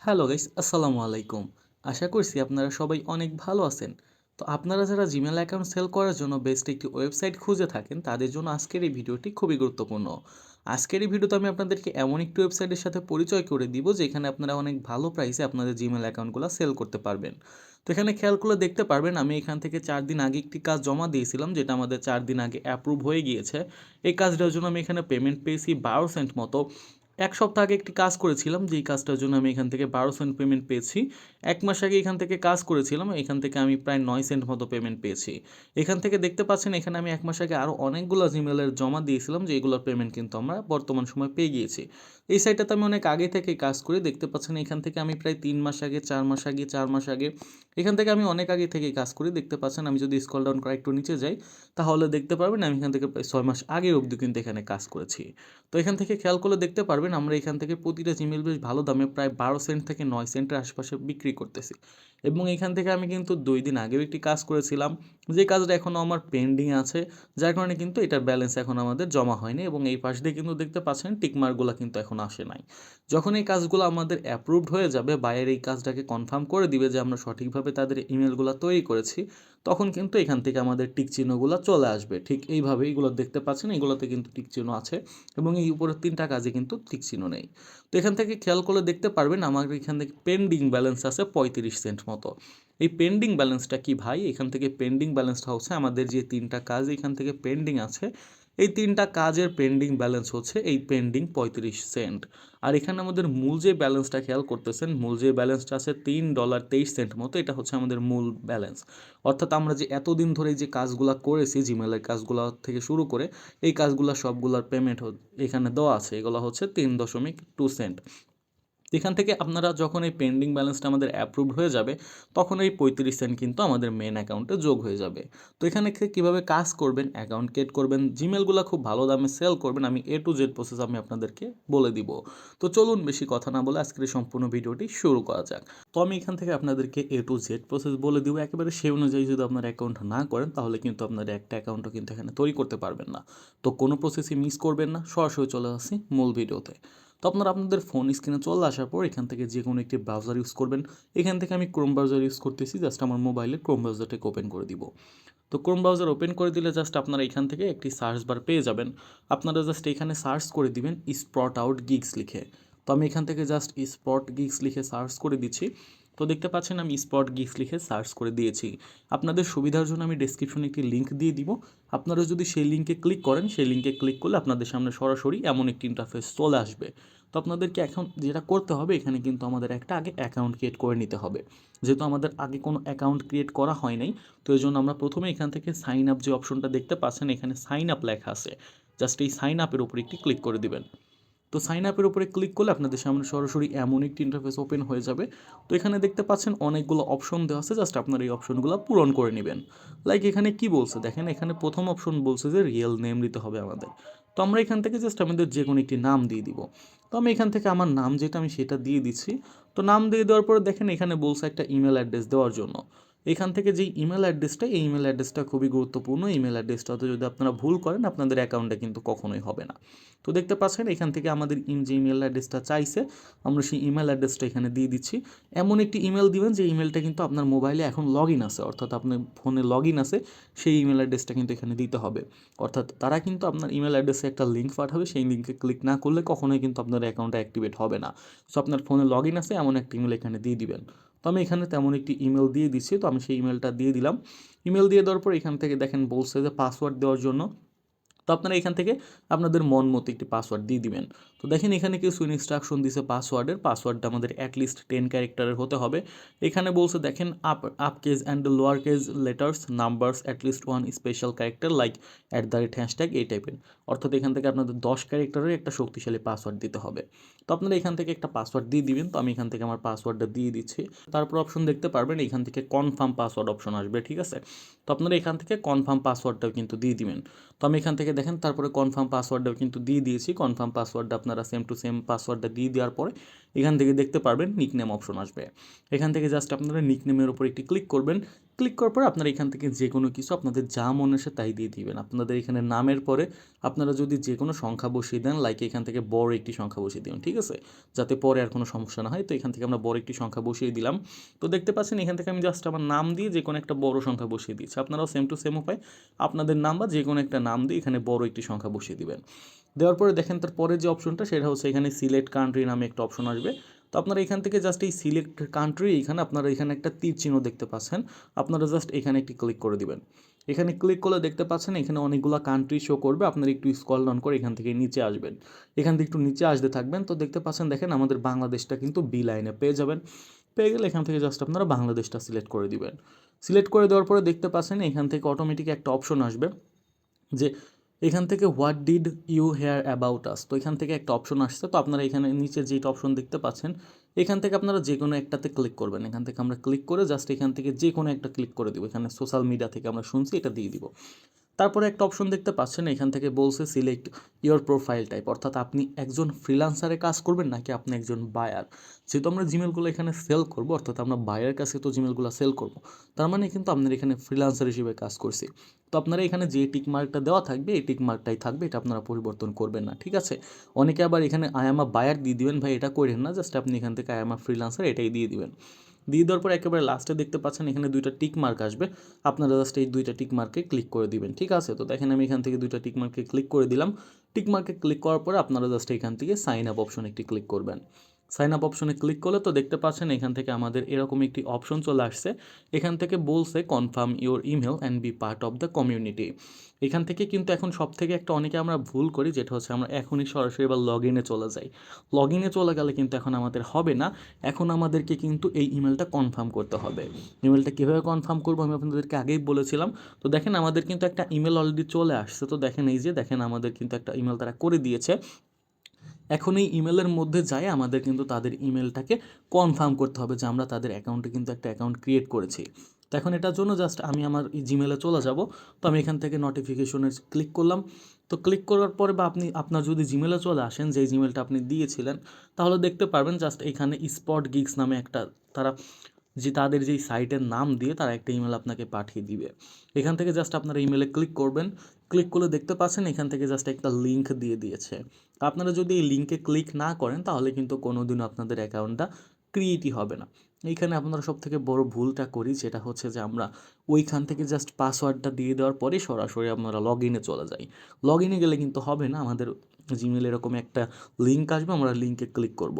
Hello guys, আসসালামু আলাইকুম। আশা করছি আপনারা সবাই অনেক ভালো আছেন। তো আপনারা যারা জিমেল অ্যাকাউন্ট সেল করার জন্য বেস্ট একটি ওয়েবসাইট খুঁজে থাকেন তাদের জন্য আজকের এই ভিডিওটি খুবই গুরুত্বপূর্ণ। আজকের এই ভিডিওতে আমি আপনাদেরকে এমন একটি ওয়েবসাইটের সাথে পরিচয় করে দিব যেখানে আপনারা অনেক ভালো প্রাইসে আপনাদের জিমেল অ্যাকাউন্টগুলো সেল করতে পারবেন। তো এখানে খেয়াল করলে দেখতে পারবেন আমি এখান থেকে 4 দিন আগে একটি কাজ জমা দিয়েছিলাম যেটা আমাদের 4 দিন আগে অ্যাপ্রুভ হয়ে গিয়েছে। এই কাজটার জন্য আমি এখানে পেমেন্ট পেয়েছি 12 সেন্ট মতো। 1 সপ্তাহ আগে একটি কাজ করেছিলাম যেই কাজটার জন্য আমি এখান থেকে 12 সেন্ট পেমেন্ট পেয়েছি। 1 মাস আগে এখান থেকে কাজ করেছিলাম, এখান থেকে আমি প্রায় 9 সেন্ট মতো পেমেন্ট পেয়েছি। এখান থেকে দেখতে পাচ্ছেন এখানে আমি 1 মাস আগে আরও অনেকগুলো জিমেলের জমা দিয়েছিলাম যেগুলোর পেমেন্ট কিন্তু আমরা বর্তমান সময় পেয়ে গিয়েছি। এই সাইটটাতে আমি অনেক আগে থেকে কাজ করি, দেখতে পাচ্ছেন এখান থেকে আমি প্রায় 3 মাস আগে, 4 মাস আগে, 4 মাস আগে, এখান থেকে আমি অনেক আগে থেকে কাজ করি। দেখতে পাচ্ছেন আমি যদি স্ক্রল ডাউন করে একটু নিচে যাই তাহলে দেখতে পারবেন আমি এখান থেকে প্রায় 6 মাস আগে অবধি কিন্তু এখানে কাজ করেছি। তো এখান থেকে খেয়াল করলে দেখতে পারবেন আমরা এখান থেকে প্রতিটা জিমেল বেশ ভালো দামে প্রায় 12 সেন্ট থেকে 9 সেন্টের আশপাশে বিক্রি করতেছি। এবং এখান থেকে আমি কিন্তু 2 দিন আগেও একটি কাজ করেছিলাম, যে কাজটা এখনও আমার পেন্ডিং আছে, যার কারণে কিন্তু এটার ব্যালেন্স এখন আমাদের জমা হয়নি এবং এই পাশ দিয়ে কিন্তু দেখতে পাচ্ছেন টিকমার্কগুলো কিন্তু এখন আসে নাই। যখন এই কাজগুলো আমাদের অ্যাপ্রুভড হয়ে যাবে, বায়ের এই কাজটাকে কনফার্ম করে দিবে যে আমরা সঠিকভাবে তাদের ইমেলগুলো তৈরি করেছি, তখন কিন্তু এখান থেকে আমাদের টিক চিহ্নগুলো চলে আসবে। ঠিক এইভাবে এগুলো দেখতে পাচ্ছেন, এগুলোতে কিন্তু টিক চিহ্ন আছে এবং এই উপরের 3টা কাজে কিন্তু টিক চিহ্ন নেই। তো এখান থেকে খেয়াল করলে দেখতে পারবেন আমার এখান থেকে পেন্ডিং ব্যালেন্স আছে 35 সেন্ট মতো। এই পেন্ডিং ব্যালেন্সটা কি ভাই? এখান থেকে পেন্ডিং ব্যালেন্সটা হচ্ছে আমাদের যে 3টা কাজ এখান থেকে পেন্ডিং আছে, এই 3টা কাজের পেন্ডিং ব্যালেন্স হচ্ছে এই পেন্ডিং 35 সেন্ট। আর এখানে আমাদের মূল যে ব্যালেন্সটা খেয়াল করতেছেন, মূল যে ব্যালেন্সটা আছে $3.23 মতো, এটা হচ্ছে আমাদের মূল ব্যালেন্স। অর্থাৎ আমরা যে এতদিন ধরে যে কাজগুলো করেছি জিমেলের কাজগুলো থেকে শুরু করে এই কাজগুলো সবগুলোর পেমেন্ট এখানে দেওয়া আছে, এগুলো হচ্ছে 3.2 সেন্ট। এখান থেকে আপনারা যখন এই পেন্ডিং ব্যালেন্সটা আমাদের অ্যাপ্রুভড হয়ে যাবে তখন এই 35 সেন্ট কিন্তু আমাদের মেন অ্যাকাউন্টে যোগ হয়ে যাবে। তো এখানে কীভাবে কাজ করবেন, অ্যাকাউন্ট ক্রিয়েট করবেন, জিমেলগুলো খুব ভালো দামে সেল করবেন, আমি A to Z প্রসেস আমি আপনাদেরকে বলে দিব। তো চলুন বেশি কথা না বলে আজকের এই সম্পূর্ণ ভিডিওটি শুরু করা যাক। তো আমি এখান থেকে আপনাদেরকে A to Z প্রসেস বলে দিব, একেবারে সেই অনুযায়ী যদি আপনার অ্যাকাউন্ট না করেন তাহলে কিন্তু আপনার একটা অ্যাকাউন্টও কিন্তু এখানে তৈরি করতে পারবেন না। তো কোনো প্রসেসই মিস করবেন না, সরাসরি চলে আসি মূল ভিডিওতে। তো আপনারা আপনাদের ফোন স্ক্রিনে চলে আসার পর এখান থেকে যে কোনো একটি ব্রাউজার ইউজ করবেন। এখান থেকে আমি ক্রোম ব্রাউজার ইউজ করতেছি, জাস্ট আমার মোবাইলে ক্রোম ব্রাউজারটাকে ওপেন করে দিব। তো ক্রোম ব্রাউজার ওপেন করে দিলে জাস্ট আপনারা এখান থেকে একটি সার্চ বার পেয়ে যাবেন। আপনারা জাস্ট এখানে সার্চ করে দিবেন স্পট আউট গিগস লিখে। তো আমি এখান থেকে জাস্ট স্পট গিগস লিখে সার্চ করে দিচ্ছি। তো দেখতে পাচ্ছেন আমি স্পট গিগস লিখে সার্চ করে দিয়েছি। আপনাদের সুবিধার জন্য আমি ডেসক্রিপশনে একটি লিঙ্ক দিয়ে দিব। আপনারা যদি সেই লিঙ্কে ক্লিক করেন, সেই লিঙ্কে ক্লিক করলে আপনাদের সামনে সরাসরি এমন একটি ইন্টারফেস চলে আসবে। তো আপনাদেরকে এখন যেটা করতে হবে, এখানে কিন্তু আমাদের একটা আগে অ্যাকাউন্ট ক্রিয়েট করে নিতে হবে। যেহেতু আমাদের আগে কোনো অ্যাকাউন্ট ক্রিয়েট করা হয় নাই, তো এই জন্য আমরা প্রথমে এখান থেকে সাইন আপ যে অপশনটা দেখতে পাচ্ছেন, এখানে সাইন আপ লেখা আছে, জাস্ট এই সাইন আপের উপর একটি ক্লিক করে দিবেন। তো সাইন আপের উপরে ক্লিক করলে আপনাদের সামনে সরাসরি এমন একটি ইন্টারফেস ওপেন হয়ে যাবে। তো এখানে দেখতে পাচ্ছেন অনেকগুলো অপশন দেওয়া আছে, জাস্ট আপনারা এই অপশনগুলো পূরণ করে নেবেন। লাইক এখানে কি বলছে দেখেন, এখানে প্রথম অপশন বলছে যে রিয়েল নেম দিতে হবে আমাদের। তো আমরা এখান থেকে জাস্ট আমাদের যে কোনো একটি নাম দিয়ে দিব। তো আমি এখান থেকে আমার নাম যেটা আমি সেটা দিয়ে দিচ্ছি। তো নাম দিয়ে দেওয়ার পরে দেখেন এখানে বলছে একটা ইমেল অ্যাড্রেস দেওয়ার জন্য। এখান থেকে যেই ইমেল অ্যাড্রেসটা, এই ইমেল অ্যাড্রেসটা খুবই গুরুত্বপূর্ণ। ইমেল অ্যাড্রেসটাতে যদি আপনারা ভুল করেন আপনাদের অ্যাকাউন্টে কিন্তু কখনোই হবে না। তো দেখতে পাচ্ছেন এখান থেকে আমাদের যে ইমেল অ্যাড্রেসটা চাইছে আমরা সেই ইমেল অ্যাড্রেসটা এখানে দিয়ে দিচ্ছি। এমন একটি ইমেল দিবেন যে ইমেলটা কিন্তু আপনার মোবাইলে এখন লগ ইন আছে, অর্থাৎ আপনার ফোনে লগ ইন আছে, সেই ইমেল অ্যাড্রেসটা কিন্তু এখানে দিতে হবে। অর্থাৎ তারা কিন্তু আপনার ইমেল অ্যাড্রেসে একটা লিঙ্ক পাঠাবে, সেই লিঙ্কে ক্লিক না করলে কখনোই কিন্তু আপনার অ্যাকাউন্টটা অ্যাক্টিভেট হবে না। সো আপনার ফোনে লগ ইন আছে এমন একটা ইমেল এখানে দিয়ে দিবেন। তো আমি এখানে তেমন একটি ইমেল দিয়ে দিচ্ছি, তো আমি সেই ইমেলটা দিয়ে দিলাম। ইমেল দিয়ে দেওয়ার পর এখান থেকে দেখেন বলছে যে পাসওয়ার্ড দেওয়ার জন্য। তো আপনারা এখান থেকে আপনাদের মন মতো একটি পাসওয়ার্ড দিয়ে দিবেন। তো দেখেন এখানে কিছু ইনস্ট্রাকশন দিছে পাসওয়ার্ডটা আমাদের অ্যাটলিস্ট 10 ক্যারেক্টারের হতে হবে। এখানে বলছে দেখেন up case and lower case letters numbers at least one special character like @hashtag এই টাইপের। অর্থাৎ এখান থেকে আপনাদের 10 ক্যারেক্টারের একটা শক্তিশালী পাসওয়ার্ড দিতে হবে। তো আপনারা এখান থেকে একটা পাসওয়ার্ড দিয়ে দিবেন। তো আমি এখান থেকে আমার পাসওয়ার্ডটা দিয়ে দিচ্ছি। তারপর অপশন দেখতে পারবেন এখান থেকে কনফার্ম পাসওয়ার্ড অপশন আসবে, ঠিক আছে? তো আপনারা এখান থেকে কনফার্ম পাসওয়ার্ডটাও কিন্তু দিয়ে দিবেন। তো আমি এখান থেকে দেখেন তারপরে কনফার্ম পাসওয়ার্ডটাও কিন্তু দিয়ে দিয়েছি। কনফার্ম পাসওয়ার্ডটা আপনারা সেম টু সেম পাসওয়ার্ডটা দিয়ে দেওয়ার পরে এখান থেকে দেখতে পারবেন নিকনেম অপশন আসবে। এখান থেকে জাস্ট আপনারা নিকনেমের উপর একটি ক্লিক করবেন। ক্লিক করার পর আপনারা এখান থেকে যে কোনো কিছু আপনাদের যা মনে আসে তাই দিয়ে দিবেন। আপনাদের এখানে নামের পরে আপনারা যদি যে কোনো সংখ্যা বসিয়ে দেন, লাইক এখান থেকে বড় একটি সংখ্যা বসিয়ে দিবেন, ঠিক আছে, যাতে পরে আর কোনো সমস্যা না হয়। তো এখান থেকে আমরা বড় একটি সংখ্যা বসিয়ে দিলাম। তো দেখতে পাচ্ছেন এখান থেকে আমি জাস্ট আমার নাম দিয়ে যে কোনো একটা বড় সংখ্যা বসিয়ে দিচ্ছি। আপনারাও সেম টু সেম উপায় আপনাদের নাম বা যে কোনো একটা নাম দিয়ে এখানে বড় একটি সংখ্যা বসিয়ে দিবেন। দেওয়ার পরে দেখেন তার পরে যে অপশনটা সেটা হচ্ছে এখানে সিলেক্ট কান্ট্রি নামে একটা অপশন আসবে। তো আপনারা এখান থেকে জাস্ট এই সিলেক্ট কান্ট্রি, এখানে আপনারা এখানে একটা তীর চিহ্ন দেখতে পাচ্ছেন, আপনারা জাস্ট এখানে একটি ক্লিক করে দিবেন। এখানে ক্লিক করলে দেখতে পাচ্ছেন এখানে অনেকগুলো কান্ট্রি শো করবে। আপনারা একটু স্ক্রল ডাউন করে এখান থেকে নিচে আসবেন। এখান থেকে একটু নিচে আসতে থাকবেন। তো দেখতে পাচ্ছেন দেখেন আমাদের বাংলাদেশটা কিন্তু বি লাইনে পেয়ে যাবেন। পেয়ে গেলে এখান থেকে জাস্ট আপনারা বাংলাদেশটা সিলেক্ট করে দিবেন। সিলেক্ট করে দেওয়ার পরে দেখতে পাচ্ছেন এখান থেকে অটোমেটিক একটা অপশন আসবে যে এখান থেকে what did you hear about us. তো এখান থেকে একটা অপশন আসছে। তো আপনারা এখানে নিচে যেটা অপশন দেখতে পাচ্ছেন এখান থেকে আপনারা যে কোনো একটাতে ক্লিক করবেন। এখান থেকে আমরা ক্লিক করে জাস্ট এখান থেকে যে কোনো একটা ক্লিক করে দিব। এখানে সোশ্যাল মিডিয়া থেকে আমরা শুনছি এটা দিয়ে দিব। তারপরে একটা অপশন দেখতে পাচ্ছেন এখান থেকে বলছে সিলেক্ট ইওর প্রোফাইল টাইপ, অর্থাৎ আপনি একজন ফ্রিল্যান্সারে কাজ করবেন নাকি আপনি একজন বায়ার। যেহেতু আমরা জিমেলগুলো এখানে সেল করব, অর্থাৎ আমরা বায়ার কাছে তো জিমেলগুলো সেল করব, তার মানে কিন্তু আপনার এখানে ফ্রিল্যান্সার হিসেবে কাজ করছি। তো আপনারা এখানে যে টিক মার্কটা দেওয়া থাকবে এই টিক মার্কটাই থাকবে, এটা আপনারা পরিবর্তন করবেন না, ঠিক আছে। অনেকে আবার এখানে আই এম আ বায়ার দিয়ে দিবেন, ভাই এটা করেন না, জাস্ট আপনি এখান থেকে আই এম আ ফ্রিল্যান্সার এটাই দিয়ে দিবেন। দিয়ে দেওয়ার পর একেবারে লাস্টে দেখতে পাচ্ছেন এখানে দুইটা টিক মার্ক আসবে। আপনারা জাস্ট এই দুইটা টিক মার্কে ক্লিক করে দিবেন, ঠিক আছে। তো দেখেন আমি এখান থেকে দুইটা টিক মার্কে ক্লিক করে দিলাম। টিক মার্কে ক্লিক করার পরে আপনারা জাস্ট এখান থেকে সাইন আপ অপশন একটি ক্লিক করবেন। সাইন আপ অপশনে ক্লিক করলে তো দেখতে পাচ্ছেন এখান থেকে আমাদের এরকম একটি অপশন চলে আসছে। এখান থেকে বলছে confirm your email and be part of the community. এখান থেকে কিন্তু এখন সব থেকে একটা অনেকে আমরা ভুল করি, যেটা হচ্ছে আমরা এখনই সরাসরি এবার লগ ইনে চলে যাই। লগ ইনে চলে গেলে কিন্তু এখন আমাদের হবে না। এখন আমাদেরকে কিন্তু এই ইমেলটা কনফার্ম করতে হবে। ইমেলটা কীভাবে কনফার্ম করবো আমি আপনাদেরকে আগেই বলেছিলাম। তো দেখেন আমাদের কিন্তু একটা ইমেল অলরেডি চলে আসছে। তো দেখেন এই যে দেখেন আমাদের কিন্তু একটা ইমেল তারা করে দিয়েছে। এখন এই ইমেলের মধ্যে যাই আমাদের কিন্তু তাদের ইমেলটাকে কনফার্ম করতে হবে যে আমরা তাদের অ্যাকাউন্টে কিন্তু একটা অ্যাকাউন্ট ক্রিয়েট করেছি। তো এখন এটার জন্য জাস্ট আমি আমার এই জিমেলে চলে যাব। তো আমি এখান থেকে নোটিফিকেশনে ক্লিক করলাম। তো ক্লিক করার পরে বা আপনি আপনার যদি জিমেলে চলে আসেন যেই জিমেলটা আপনি দিয়েছিলেন, তাহলে দেখতে পারবেন জাস্ট এখানে স্পট গিগস নামে একটা তারা যে তাদের যেই সাইটের নাম দিয়ে তারা একটা ইমেল আপনাকে পাঠিয়ে দিবে। এখান থেকে জাস্ট আপনারা ইমেলে ক্লিক করবেন। ক্লিক করলে দেখতে পাচ্ছেন এখান থেকে জাস্ট একটা লিঙ্ক দিয়ে দিয়েছে। আপনারা যদি এই লিঙ্কে ক্লিক না করেন তাহলে কিন্তু কোনো দিনও আপনাদের অ্যাকাউন্টটা ক্রিয়েটই হবে না। এইখানে আপনারা সব থেকে বড় ভুলটা করি, যেটা হচ্ছে যে আমরা ওইখান থেকে জাস্ট পাসওয়ার্ডটা দিয়ে দেওয়ার পরে সরাসরি আপনারা লগ ইনে চলে যাই। লগ ইনে গেলে কিন্তু হবে না, আমাদের জিমেল এরকম একটা লিঙ্ক আসবে, আমরা লিঙ্কে ক্লিক করব।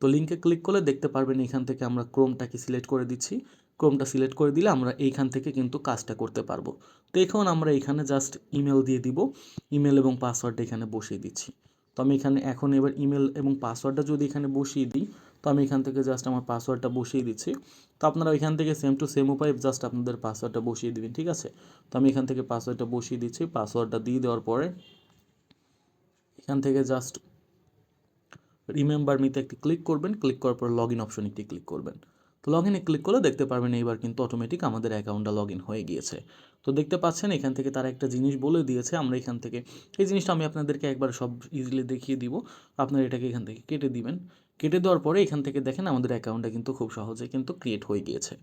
তো লিঙ্কে ক্লিক করলে দেখতে পারবেন এখান থেকে আমরা ক্রোমটাকে সিলেক্ট করে দিচ্ছি। ক্রোমটা সিলেক্ট করে দিলে আমরা এইখান থেকে কিন্তু কাজটা করতে পারবো। তো এখন আমরা এখানে জাস্ট ইমেল দিয়ে দিব। ইমেল এবং পাসওয়ার্ডটা এখানে বসিয়ে দিচ্ছি। তো আমি এখানে এখন এবার ইমেল এবং পাসওয়ার্ডটা যদি এখানে বসিয়ে দিই, তো আমি এখান থেকে জাস্ট আমার পাসওয়ার্ডটা বসিয়ে দিচ্ছি। তো আপনারা এখান থেকে সেম টু সেম উপায় জাস্ট আপনাদের পাসওয়ার্ডটা বসিয়ে দিবেন, ঠিক আছে। তো আমি এখান থেকে পাসওয়ার্ডটা বসিয়ে দিচ্ছি। পাসওয়ার্ডটা দিয়ে দেওয়ার পরে এখান থেকে জাস্ট রিমেম্বার মিতে একটি ক্লিক করবেন। ক্লিক করার পর লগ ইন অপশন একটি ক্লিক করবেন। তো লগ ইনে ক্লিক করলে দেখতে পারবেন এইবার কিন্তু অটোমেটিক আমাদের অ্যাকাউন্টটা লগ ইন হয়ে গিয়েছে। তো দেখতে পাচ্ছেন এখান থেকে তারা একটা জিনিস বলে দিয়েছে, আমরা এখান থেকে এই জিনিসটা আমি আপনাদেরকে একবার সব ইজিলি দেখিয়ে দিব। আপনারা এটাকে এখান থেকে কেটে দিবেন। কেটে দেওয়ার পরে এখান থেকে দেখেন আমাদের অ্যাকাউন্টটা কিন্তু খুব সহজে কিন্তু ক্রিয়েট হয়ে গিয়েছে।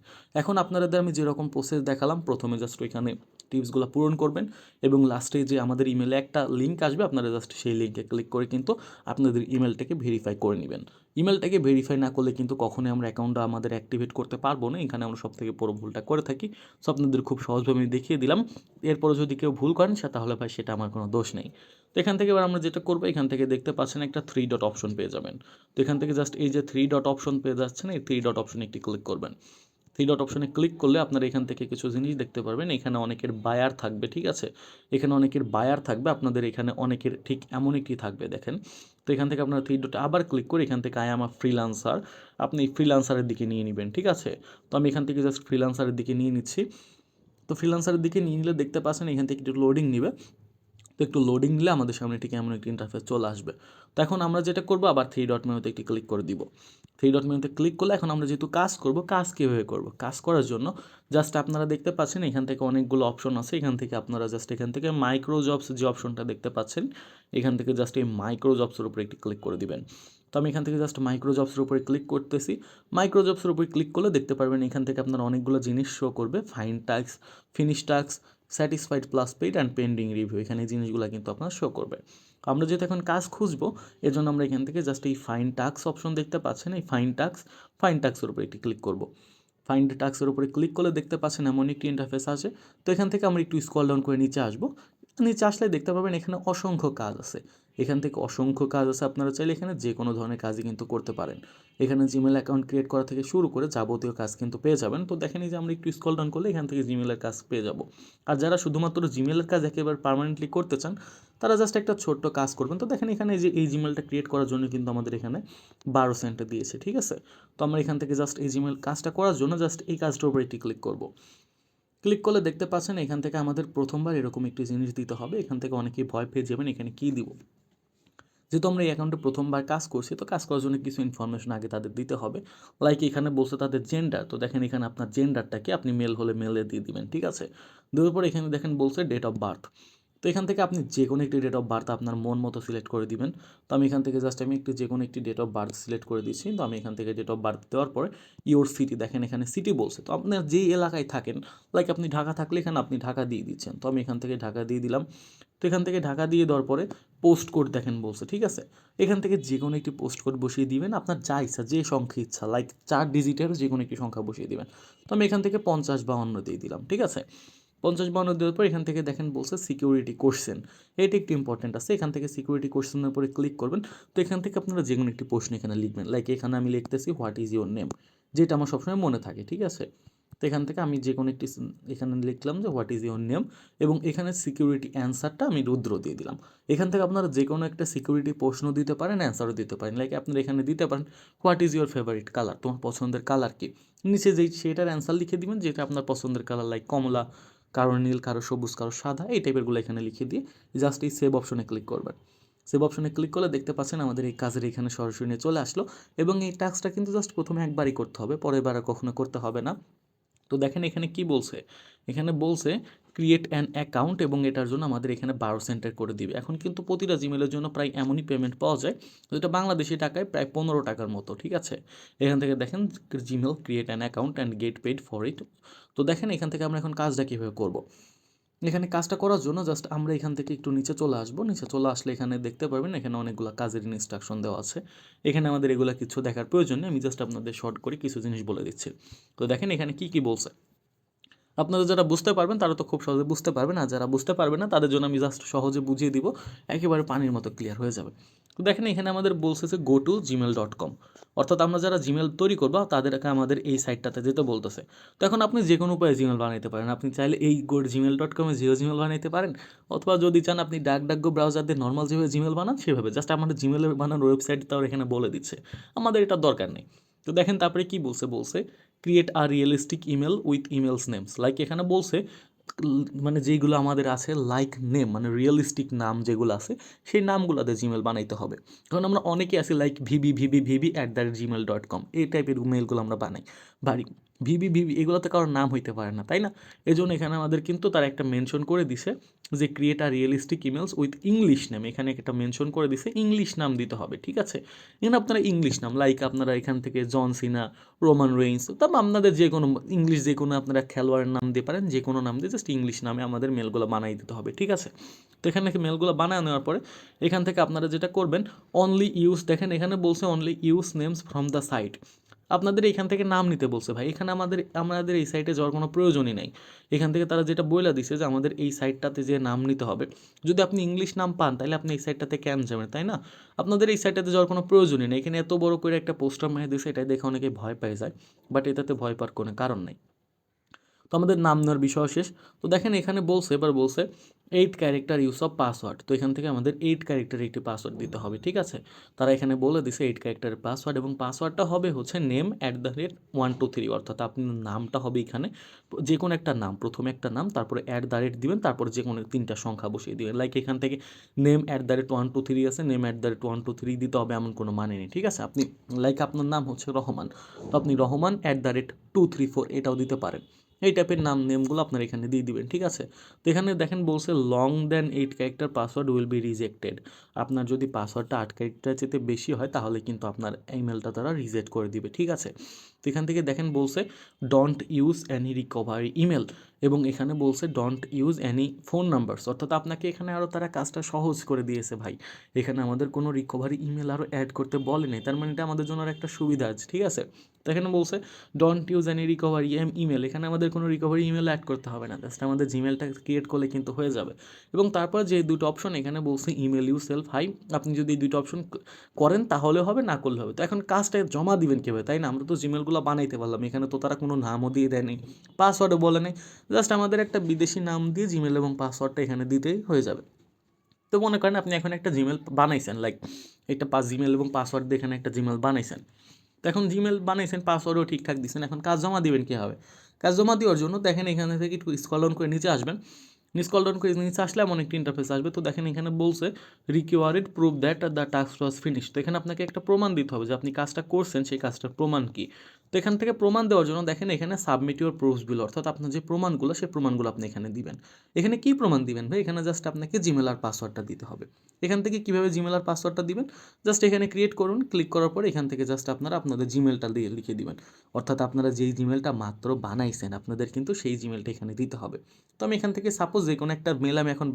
এখন আপনাদের আমি যেরকম প্রসেস দেখালাম, প্রথমে জাস্ট ওইখানে টিপসগুলো পূরণ করবেন এবং লাস্টে যে আমাদের ইমেলে একটা লিঙ্ক আসবে, আপনারা জাস্ট সেই লিঙ্কে ক্লিক করে কিন্তু আপনাদের ইমেলটাকে ভেরিফাই করে নেবেন। ইমেলটাকে ভেরিফাই না করলে কিন্তু কখনোই আমরা অ্যাকাউন্টটা আমাদের অ্যাক্টিভেট করতে পারবো না। এখানে আমরা সব থেকে বড় ভুলটা করে থাকি। সো আপনাদের খুব সহজভাবে আমি দেখিয়ে দিলাম। এরপরে যদি কেউ ভুল করেন তাহলে ভাই সেটা আমার কোনো দোষ নেই। তো এখান থেকে এবার আমরা যেটা করবো, এখান থেকে দেখতে পাচ্ছেন একটা 3 ডট অপশন পেয়ে যাবেন। তো এখান থেকে জাস্ট এই যে 3 ডট অপশন পেয়ে যাচ্ছেন, এই 3 ডট অপশনে একটি ক্লিক করবেন। 3 ডট অপশনে ক্লিক করলে আপনারা এখান থেকে কিছু জিনিস দেখতে পারবেন। এখানে অনেকের বায়ার থাকবে, ঠিক আছে। এখানে অনেকের বায়ার থাকবে, আপনাদের এখানে অনেকের ঠিক এমন একটি থাকবে দেখেন। তো এখান থেকে আপনারা 3 ডটে আবার ক্লিক করে এখান থেকে আই অ্যাম আ ফ্রিল্যান্সার, আপনি ফ্রিল্যান্সারের দিকে নিয়ে নেবেন, ঠিক আছে। তো আমি এখান থেকে জাস্ট ফ্রিল্যান্সারের দিকে নিয়ে নিচ্ছি। তো ফ্রিল্যান্সারের দিকে নিয়ে নিলে দেখতে পাচ্ছেন এখান থেকে একটু লোডিং নিবে। তো একটু লোডিং নিলে আমাদের সামনে ঠিক এমন একটি ইন্টারফেস চলে আসবে। তো এখন আমরা যেটা করবো, আবার 3 ডট মেনুতে একটি ক্লিক করে দিব। 3 ডট মেনুতে ক্লিক করলে এখন আমরা যেহেতু কাজ করব, কাজ কীভাবে করব, কাজ করার জন্য জাস্ট আপনারা দেখতে পাচ্ছেন এখান থেকে অনেকগুলো অপশন আছে। এখান থেকে আপনারা জাস্ট এখান থেকে মাইক্রো জবস যে অপশনটা দেখতে পাচ্ছেন, এখান থেকে জাস্ট এই মাইক্রো জবসের উপরে একটি ক্লিক করে দিবেন। তো আমি এখান থেকে জাস্ট মাইক্রোজবসের উপরে ক্লিক করতেছি। মাইক্রোজবসের উপরে ক্লিক করলে দেখতে পারবেন এখান থেকে আপনার অনেকগুলো জিনিস শো করবে, fine task, finish task, satisfied plus paid and pending review. এখানে এই জিনিসগুলো কিন্তু আপনার শো করবে। আমরা যেহেতু এখন কাজ খুঁজবো, এর জন্য আমরা এখান থেকে জাস্ট এই ফাইন টাস্ক অপশন দেখতে পাচ্ছেন, এই ফাইন টাস্কের উপরে একটি ক্লিক করব। ফাইন্ড টাস্কের উপরে ক্লিক করলে দেখতে পাচ্ছেন এমন একটি ইন্টারফেস আছে। তো এখান থেকে আমরা একটু স্ক্রল ডাউন করে নিচে আসবো। নিচে আসলে দেখতে পাবেন এখানে অসংখ্য কাজ আছে। এখান থেকে অসংখ্য কাজ আছে, আপনারা চাইলে এখানে যে কোনো ধরনের কাজই কিন্তু করতে পারেন। এখানে জিমেল অ্যাকাউন্ট ক্রিয়েট করা থেকে শুরু করে যাবতীয় কাজ কিন্তু পেয়ে যাবেন। তো দেখেন এই যে আমরা একটু স্ক্রল ডাউন করলে এখান থেকে জিমেলের কাজ পেয়ে যাব। আর যারা শুধুমাত্র জিমেলের কাজ একেবারে পার্মানেন্টলি করতে চান, তারা জাস্ট একটা ছোট্ট কাজ করবেন। তো দেখেন এখানে যে এই জিমেলটা ক্রিয়েট করার জন্য কিন্তু আমাদের এখানে 12 সেন্ট দিয়েছে, ঠিক আছে। তো আমরা এখান থেকে জাস্ট এই জিমেল কাজটা করার জন্য জাস্ট এই কাজটার উপরে একটি ক্লিক করব। ক্লিক করলে দেখতে পাচ্ছেন এখান থেকে আমাদের প্রথমবার এরকম একটি জিনিস দিতে হবে। এখান থেকে অনেকেই ভয় পেয়ে যাবেন এখানে কী দিব। যেহেতু আমরা এই অ্যাকাউন্টে প্রথমবার কাজ করছি, তো কাজ করার জন্য কিছু ইনফরমেশন আগে তাদের দিতে হবে। লাইক এখানে বলছে তাদের জেন্ডার, তো দেখেন এখানে আপনার জেন্ডারটাকে আপনি মেল হলে মেলে দিয়ে দিবেন, ঠিক আছে। দেওয়ার পর এখানে দেখেন বলছে ডেট অফ বার্থ। তো এখান থেকে আপনি যে কোনো একটি ডেট অফ বার্থ আপনার মন মতো সিলেক্ট করে দিবেন। তো আমি এখান থেকে জাস্ট আমি একটু যে কোনো একটি ডেট অফ বার্থ সিলেক্ট করে দিচ্ছি। তো আমি এখান থেকে ডেট অফ বার্থ দেওয়ার পরে ইওর সিটি, দেখেন এখানে সিটি বলছে। তো আপনার যেই এলাকায় থাকেন, লাইক আপনি ঢাকা থাকলে এখানে আপনি ঢাকা দিয়ে দিচ্ছেন। তো আমি এখান থেকে ঢাকা দিয়ে দিলাম। তো এখান থেকে ঢাকা দিয়ে দেওয়ার পরে পোস্ট কোড দেখেন বলছে, ঠিক আছে। এখান থেকে যে কোনো একটি পোস্ট কোড বসিয়ে দিবেন, আপনার যা ইচ্ছা, যে সংখ্যা ইচ্ছা, লাইক 4 ডিজিটের যে কোনো একটি সংখ্যা বসিয়ে দিবেন। তো আমি এখান থেকে 5052 দিয়ে দিলাম, ঠিক আছে। 5052 দেওয়ার পর এখান থেকে দেখেন বলছে সিকিউরিটি কোশ্চেন, এটা একটু ইম্পর্টেন্ট আছে। এখান থেকে সিকিউরিটি কোশ্চেনের উপরে ক্লিক করবেন। তো এখান থেকে আপনারা যে কোনো একটি প্রশ্ন এখানে লিখবেন। লাইক এখানে আমি লিখতেছি হোয়াট ইজ ইউর নেম, যেটা আমার সবসময় মনে থাকে, ঠিক আছে। তো এখান থেকে আমি যে কোনো একটি এখানে লিখলাম যে হোয়াট ইজ ইউর নেম, এবং এখানে সিকিউরিটি অ্যান্সারটা আমি রুদ্র দিয়ে দিলাম। এখান থেকে আপনারা যে কোনো একটা সিকিউরিটি প্রশ্ন দিতে পারেন, অ্যান্সারও দিতে পারেন। লাইক আপনারা এখানে দিতে পারেন what is your favourite colour, তোমার পছন্দের কালার কি। নিচে যেই সেটার অ্যান্সার লিখে দিবেন, যেটা আপনার পছন্দের কালার, লাইক কমলা, কারো নীল, কারো সবুজ, কারো সাদা, এই টাইপেরগুলো এখানে লিখে দিয়ে জাস্ট এই সেভ অপশনে ক্লিক করবেন। সেভ অপশনে ক্লিক করলে দেখতে পাচ্ছেন আমাদের এই কাজের এখানে সরাসরি নিয়ে চলে আসলো। এবং এই টাস্কটা কিন্তু জাস্ট প্রথমে একবারই করতে হবে, পরের বার আর কখনো করতে হবে না। তো দেখেন এখানে কি বলছে, এখানে বলছে ক্রিয়েট অ্যান অ্যাকাউন্ট, এবং এটার জন্য আমাদের এখানে 12 সেন্টের করে দিবে। এখন কিন্তু প্রতিটা জিমেলের জন্য প্রায় এমনই পেমেন্ট পাওয়া যায়, যেটা বাংলাদেশি টাকায় প্রায় 15 টাকার মতো, ঠিক আছে। এখান থেকে দেখেন Gmail create an account and get paid for it. তো দেখেন এখান থেকে আমরা এখন কাজটা কীভাবে করব। এখানে কাজটা করার জন্য জাস্ট আমরা এখান থেকে একটু নিচে চলে আসবো। নিচে চলে আসলে এখানে দেখতে পারবেন এখানে অনেকগুলো কাজের ইনস্ট্রাকশন দেওয়া আছে। এখানে আমাদের এগুলো কিছু দেখার প্রয়োজন নেই, আমি জাস্ট আপনাদের শর্ট করে কিছু জিনিস বলে দিচ্ছি। তো দেখেন এখানে কি কি বলছে। আপনারা যারা বুঝতে পারবেন তারা তো খুব সহজে বুঝতে পারবেন, আর যারা বুঝতে পারবে না তাদের জন্য আমি জাস্ট সহজে বুঝিয়ে দিব, একেবারে পানির মতো ক্লিয়ার হয়ে যাবে। তো দেখেন এখানে আমাদের বলছে যে গো টু gmail.com, অর্থাৎ আমরা যারা জিমেল তৈরি করবো তাদেরকে আমাদের এই সাইটটাতে যেতে বলতেছে। তো এখন আপনি যে কোনো উপায়ে জিমেল বানাইতে পারেন। আপনি চাইলে এই gmail.com-এ জিও জিমেল বানাইতে পারেন, অথবা যদি চান আপনি ডাকগো ব্রাউজার দিয়ে নর্মাল যেভাবে জিমেল বানান সেভাবে। জাস্ট আমাদের জিমেলের বানানোর ওয়েবসাইট তাও এখানে বলে দিচ্ছে, আমাদের এটা দরকার নেই। তো দেখেন তারপরে কি বলছে, বলছে create a realistic email with emails names. Like এখানে বলছে মানে যেইগুলো আমাদের আছে লাইক নেম, মানে রিয়েলিস্টিক নাম যেগুলো আছে সেই নামগুলোতে জিমেল বানাইতে হবে। কারণ আমরা অনেকে আছি লাইক vb@gmail.com, এই টাইপের মেলগুলো আমরা বাড়ি ভিবি এগুলোতে কারোর নাম হইতে পারে না, তাই না। এই জন্য এখানে আমাদের কিন্তু তারা একটা মেনশন করে দিছে যে create are realistic emails with English name. এখানে একটা মেনশন করে দিছে ইংলিশ নাম দিতে হবে, ঠিক আছে। এখানে আপনারা ইংলিশ নাম, লাইক আপনারা এখান থেকে জন সিনা, রোমান রেইন্স, তবে আপনাদের যে কোনো ইংলিশ যে কোনো আপনারা খেলোয়াড়ের নাম দিয়ে পারেন, যে কোনো নাম দিয়ে জাস্ট ইংলিশ নামে আমাদের মেলগুলো বানাই দিতে হবে, ঠিক আছে। তো এখানে মেলগুলো বানায় নেওয়ার পরে এখান থেকে আপনারা যেটা করবেন অনলি ইউজ, দেখেন এখানে বলছে only use names from the site. আপনাদের এখান থেকে নাম নিতে বলছে ভাই, এখানে আমাদের এই সাইটে যাওয়ার কোনো প্রয়োজনই নেই। এখান থেকে তারা যেটা বলে দিছে যে আমাদের এই সাইটটাতে যে নাম নিতে হবে, যদি আপনি ইংলিশ নাম পান তাহলে আপনি এই সাইটটাতে কেন যাবেন, তাই না। আপনাদের এই সাইটটাতে যাওয়ার কোনো প্রয়োজনই নেই। এখানে এত বড় করে একটা পোস্টার মেরে দিয়েছে, এটাই দেখে অনেকে ভয় পেয়ে যায়, বাট এটাতে ভয় পাওয়ার কোনো কারণ নেই। তো আমাদের নাম নেওয়ার বিষয় শেষ। তো দেখেন এখানে বলছে, এবার বলছে 8 ক্যারেক্টার ইউজ অফ পাসওয়ার্ড। তো এখান থেকে আমাদের 8 ক্যারেক্টারের একটি পাসওয়ার্ড দিতে হবে, ঠিক আছে। তারা এখানে বলে দিছে 8 ক্যারেক্টারের পাসওয়ার্ড, এবং পাসওয়ার্ডটা হবে হচ্ছে name@123, অর্থাৎ আপনার নামটা হবে এখানে যে কোনো একটা নাম, প্রথমে একটা নাম, তারপরে দিবেন, তারপরে যে কোনো 3টা সংখ্যা বসিয়ে দিবেন। লাইক এখান থেকে name@123 আছে, name@123 দিতে হবে এমন কোনো মানে নেই, ঠিক আছে। আপনি লাইক আপনার নাম হচ্ছে রহমান, তো আপনি রহমান@234 এটাও দিতে পারেন। এই টাইপের নেমগুলো আপনারা এখানে দিয়ে দিবেন, ঠিক আছে। তো এখানে দেখেন বলছে long than 8 character password will be rejected. আপনার যদি পাসওয়ার্ডটা 8 ক্যারেক্টার চেয়ে বেশি হয় তাহলে কিন্তু আপনার ইমেলটা তারা রিজেক্ট করে দিবে, ঠিক আছে। তো এখান থেকে দেখেন বলছে don't use any recovery email, এবং এখানে বলছে don't use any phone numbers, অর্থাৎ আপনাকে এখানে আরও তারা কাজটা সহজ করে দিয়েছে ভাই। এখানে আমাদের কোনো রিকভারি ইমেল আরও অ্যাড করতে বলেনি, তার মানে এটা আমাদের জন্য আর একটা সুবিধা আছে, ঠিক আছে। তো এখানে বলছে don't use any recovery email, এখানে আমাদের কোনো রিকভারি ইমেল অ্যাড করতে হবে না, জাস্ট আমাদের জিমেলটা ক্রিয়েট করলে কিন্তু হয়ে যাবে। এবং তারপর যে দুটো অপশন এখানে বলছে ইমেল ইউ সেলফ হাই, আপনি যদি এই দুটো অপশন করেন তাহলে হবে, না করলে হবে। তো এখন কাজটা জমা দিবেন কীভাবে, তাই না? আমরা তো জিমেলগুলো বানাইতে পারলাম, এখানে তো তারা কোনো নামও দিয়ে দেয়নি, পাসওয়ার্ডও বলে নেই, জাস্ট আমাদের একটা বিদেশি নাম দিয়ে জিমেল এবং পাসওয়ার্ডটা এখানে দিতেই হয়ে যাবে। তো মনে করেন আপনি এখন একটা জিমেল বানাইছেন, লাইক একটা জিমেল এবং পাসওয়ার্ড দিয়ে এখানে একটা জিমেল বানাইছেন। তো এখন জিমেল বানাইছেন, পাসওয়ার্ডও ঠিকঠাক দিচ্ছেন, এখন কাজ জমা দিবেন কীভাবে? কাজ জমা দেওয়ার জন্য দেখেন এখানে থেকে একটু স্ক্রল ডাউন করে নিচে আসবেন। স্ক্রল ডাউন করে নিচে আসলে এমন একটি ইন্টারফেস আসবে। তো দেখেন এখানে বলছে required proof that the task was finish. তো এখানে আপনাকে একটা প্রমাণ দিতে হবে যে আপনি কাজটা করছেন, সেই কাজটার প্রমাণ কী। তো এখান থেকে প্রমাণ দেওয়ার জন্য দেখেন এখানে সাবমিট ইউর প্রুফস বিলো, অর্থাৎ আপনার যে প্রমাণগুলো সেই প্রমাণগুলো আপনি এখানে দিবেন। এখানে কী প্রমাণ দিবেন ভাই? এখানে জাস্ট আপনাকে জিমেল আর পাসওয়ার্ডটা দিতে হবে। এখান থেকে কীভাবে জিমেল আর পাসওয়ার্ডটা দিবেন? জাস্ট এখানে ক্রিয়েট করুন, ক্লিক করার পরে এখান থেকে জাস্ট আপনারা আপনাদের জিমেলটা দিয়ে লিখে দিবেন, অর্থাৎ আপনারা যেই জিমেলটা মাত্র বানাইছেন আপনাদের কিন্তু সেই জিমেলটা এখানে দিতে হবে। তো আমি এখান থেকে সাপোজ যে কোনো একটা মেল আমি এখন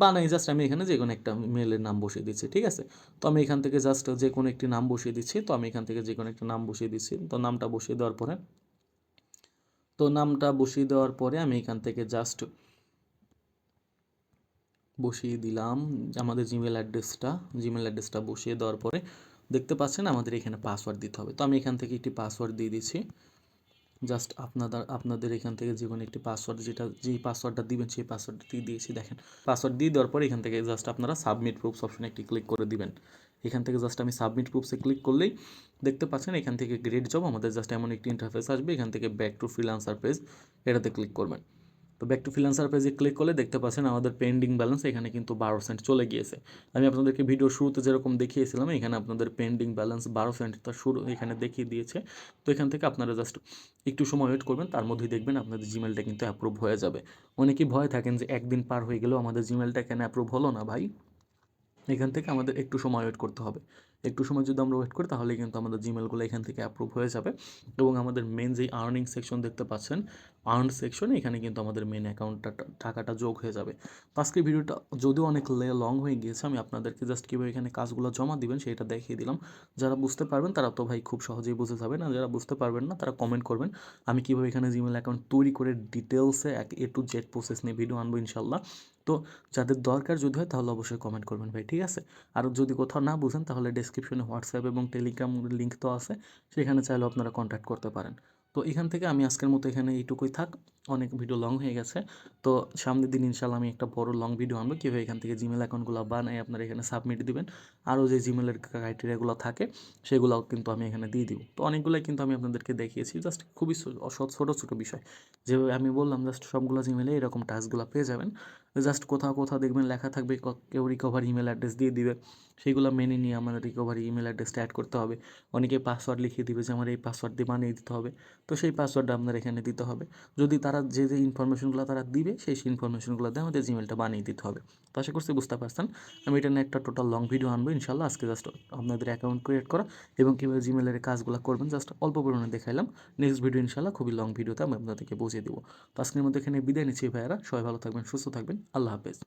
বানাই জাস্ট আমি এখানে যে কোনো একটা মেলের নাম বসিয়ে দিচ্ছি, ঠিক আছে। তো আমি এখান থেকে জাস্ট যে কোনো একটি নাম বসিয়ে দিচ্ছি, তো আমি এখান থেকে যে কোনো একটা নাম বসিয়ে দিচ্ছি। তো নামটা বসিয়ে দেওয়ার পরে আমি এখান থেকে জাস্ট বসিয়ে দিলাম আমাদের জিমেল অ্যাড্রেসটা বসিয়ে দেওয়ার পরে দেখতে পাচ্ছেন আমাদের এখানে পাসওয়ার্ড দিতে হবে। তো আমি এখান থেকে একটি পাসওয়ার্ড দিয়ে দিচ্ছি, জাস্ট আপনাদের এখান থেকে যে কোনো একটি পাসওয়ার্ড, যেই পাসওয়ার্ডটা দিবেন সেই পাসওয়ার্ডটা দিয়ে দিয়েছি। দেখেন পাসওয়ার্ড দিয়ে দেওয়ার পরে এখান থেকে জাস্ট আপনারা সাবমিট প্রুফস অপশনে একটি ক্লিক করে দিবেন। এখান থেকে জাস্ট আমি সাবমিট প্রুফসে ক্লিক করলেই দেখতে পাচ্ছেন এখান থেকে গ্রেড জব আমাদের জাস্ট এমন একটি ইন্টারফেস আসবে। এখান থেকে ব্যাক টু ফ্রিল্যান্সার পেজ এটাতে ক্লিক করবেন। তো ব্যাক টু ফ্রিল্যান্সার পেজে ক্লিক করলে দেখতে পাচ্ছেন আমাদের পেন্ডিং ব্যালেন্স এখানে কিন্তু 12 সেন্ট চলে গিয়েছে। আমি আপনাদেরকে ভিডিও শুরুতে যেরকম দেখিয়েছিলাম এখানে আপনাদের পেন্ডিং ব্যালেন্স 12 সেন্টটা এখানে দেখিয়ে দিয়েছে। তো এখান থেকে আপনারা জাস্ট একটু সময় ওয়েট করবেন, তার মধ্যেই দেখবেন আপনাদের জিমেলটা কিন্তু অ্যাপ্রুভ হয়ে যাবে। অনেকেই ভয় থাকেন যে একদিন পার হয়ে গেলেও আমাদের জিমেলটা কেন অ্যাপ্রুভ হলো না ভাই। এখান থেকে আমাদের একটু সময় ওয়েট করতে হবে। একটু সময় যদি আমরা ওয়েট করি তাহলে কিন্তু আমাদের জিমেলগুলো এখান থেকে অ্যাপ্রুভ হয়ে যাবে, এবং আমাদের মেন যেই আর্নিং সেকশন দেখতে পাচ্ছেন আর্ন সেকশনে এখানে কিন্তু আমাদের মেন অ্যাকাউন্টটা টাকাটা যোগ হয়ে যাবে। তো আজকের ভিডিওটা যদিও অনেক লং হয়ে গিয়েছে, আমি আপনাদেরকে জাস্ট কীভাবে এখানে কাজগুলো জমা দিবেন সেটা দেখিয়ে দিলাম। যারা বুঝতে পারবেন তারা তো ভাই খুব সহজেই বুঝে যাবেন, আর যারা বুঝতে পারবেন না তারা কমেন্ট করবেন। আমি কীভাবে এখানে জিমেল অ্যাকাউন্ট তৈরি করে ডিটেলসে A to Z প্রসেস নিয়ে ভিডিও আনবো ইনশাল্লাহ। তো যাদের দরকার যদি হয় তাহলে অবশ্যই কমেন্ট করবেন ভাই, ঠিক আছে। আর যদি কোথাও না বুঝেন তাহলে ডেসক্রিপশনে হোয়াটসঅ্যাপ এবং টেলিগ্রাম লিঙ্ক তো আছে, সেখানে চাইলেও আপনারা কন্ট্যাক্ট করতে পারেন। তো এখান থেকে আমি আজকের মতো এখানে এইটুকুই থাক, অনেক ভিডিও লং হয়ে গেছে। তো সামনের দিন ইনশাল্লাহ আমি একটা বড় লং ভিডিও আনবো কীভাবে এখান থেকে জিমেল অ্যাকাউন্টগুলো বানাই আপনারা এখানে সাবমিট দিবেন। আরও যে জিমেলের ক্রাইটেরিয়াগুলো থাকে সেগুলোও কিন্তু আমি এখানে দিয়ে দিব। তো অনেকগুলোই কিন্তু আমি আপনাদেরকে দেখিয়েছি, জাস্ট খুবই ছোটো ছোটো বিষয় যেভাবে আমি বললাম, জাস্ট সবগুলো জিমেলে এরকম টাস্কগুলো পেয়ে যাবেন। জাস্ট কোথাও কোথাও দেখবেন লেখা থাকবে কেউ রিকভারি ইমেল অ্যাড্রেস দিয়ে দিবে, সেইগুলো মেনে নিয়ে আমাদের রিকভারি ইমেল অ্যাড্রেসটা অ্যাড করতে হবে। অনেকে পাসওয়ার্ড লিখিয়ে দিবে যে আমার এই পাসওয়ার্ড দিয়ে বানিয়ে দিতে হবে, তো সেই পাসওয়ার্ডটা আপনার এখানে দিতে হবে। যদি তারা যে ইনফরমেশনগুলো তারা দিবে সেই ইনফরমেশনগুলো দিয়ে আমাদের জিমেলটা বানিয়ে দিতে হবে। তো আশা করছি বুঝতে পারছেন। আমি এটা নিয়ে একটা টোটাল লং ভিডিও আনবো ইনশাল্লাহ। আজকে জাস্ট আপনাদের অ্যাকাউন্ট ক্রিয়েট করা এবং কীভাবে জিমেলের কাজগুলো করবেন জাস্ট অল্প পরিমাণে দেখাইলাম। নেক্সট ভিডিও ইনশাল্লাহ খুবই লং ভিডিওতে আমি আপনাদেরকে বুঝিয়ে দেবো। তো আজকের মধ্যে এখানে বিদায় নিচ্ছি ভাইয়ারা, সবাই ভালো থাকবেন, সুস্থ থাকবেন, আল্লাহ হাফেজ।